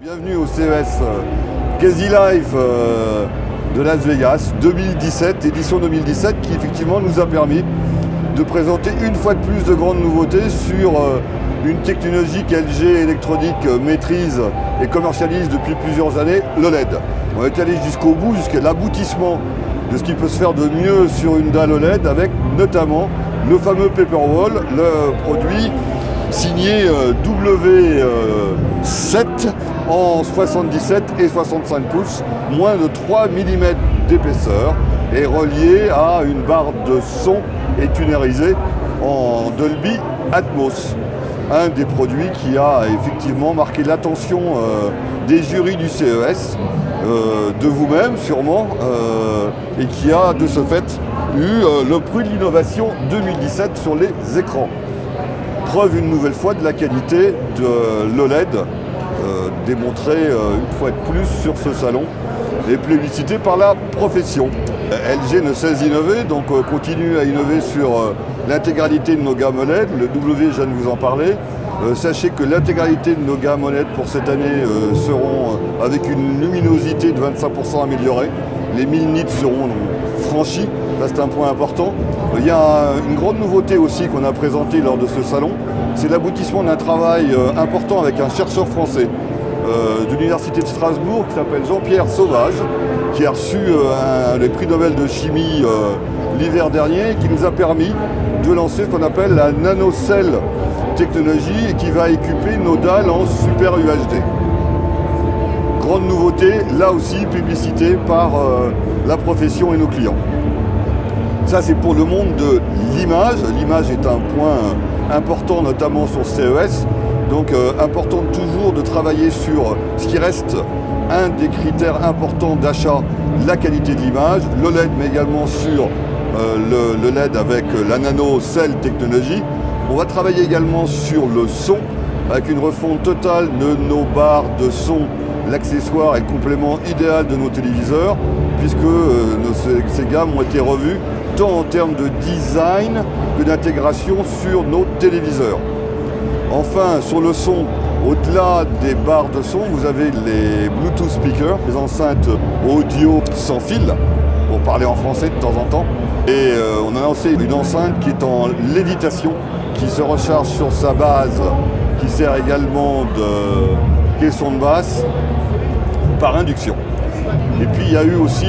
Bienvenue au CES Crazy Life de Las Vegas 2017, édition 2017, qui effectivement nous a permis de présenter une fois de plus de grandes nouveautés sur une technologie qu'LG Electronics maîtrise et commercialise depuis plusieurs années, l'OLED. On est allé jusqu'au bout, jusqu'à l'aboutissement de ce qui peut se faire de mieux sur une dalle OLED, avec notamment le fameux Paperwall, le produit signé W7 en 77 et 65 pouces, moins de 3 mm d'épaisseur, et relié à une barre de son et tunérisé en Dolby Atmos. Un des produits qui a effectivement marqué l'attention des jurys du CES, de vous-même sûrement, et qui a de ce fait eu le prix de l'innovation 2017 sur les écrans. Preuve une nouvelle fois de la qualité de l'OLED, démontrée une fois de plus sur ce salon et plébiscité par la profession. LG ne cesse d'innover, donc continue à innover sur l'intégralité de nos gammes OLED. Le W, je viens de vous en parler. Sachez que l'intégralité de nos gammes OLED pour cette année seront avec une luminosité de 25% améliorée. Les 1000 nits seront franchis, ça c'est un point important. Il y a une grande nouveauté aussi qu'on a présentée lors de ce salon, c'est l'aboutissement d'un travail important avec un chercheur français de l'Université de Strasbourg qui s'appelle Jean-Pierre Sauvage, qui a reçu le prix Nobel de chimie l'hiver dernier, et qui nous a permis de lancer ce qu'on appelle la nanocell technologie, et qui va équiper nos dalles en Super UHD. Grande nouveauté, là aussi publicité par la profession et nos clients. Ça, c'est pour le monde de l'image. L'image est un point important, notamment sur CES. Donc important toujours de travailler sur ce qui reste un des critères importants d'achat, la qualité de l'image, l'OLED, mais également sur le LED avec la nanocell technologie. On va travailler également sur le son, avec une refonte totale de nos barres de son, l'accessoire et le complément idéal de nos téléviseurs, puisque ces gammes ont été revues tant en termes de design que d'intégration sur nos téléviseurs. Enfin, sur le son, au-delà des barres de son, vous avez les Bluetooth speakers, les enceintes audio sans fil, pour parler en français de temps en temps. Et on a lancé une enceinte qui est en lévitation, qui se recharge sur sa base, qui sert également de caisson de basse par induction. Et puis il y a eu aussi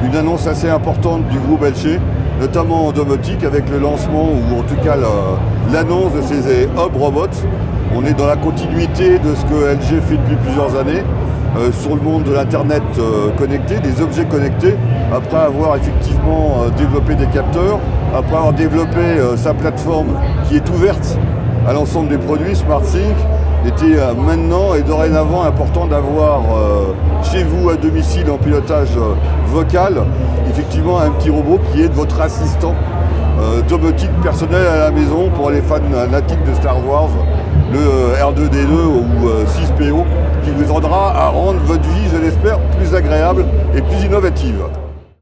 une annonce assez importante du groupe LG, notamment en domotique, avec le lancement, ou en tout cas l'annonce de ces hub robots. On est dans la continuité de ce que LG fait depuis plusieurs années sur le monde de l'internet connecté, des objets connectés, après avoir effectivement développé des capteurs, après avoir développé sa plateforme qui est ouverte à l'ensemble des produits SmartSync. Était maintenant et dorénavant important d'avoir chez vous à domicile en pilotage vocal effectivement un petit robot qui est votre assistant domotique personnel à la maison pour les fans natifs de Star Wars, le R2D2 ou 6PO, qui vous aidera à rendre votre vie, je l'espère, plus agréable et plus innovative.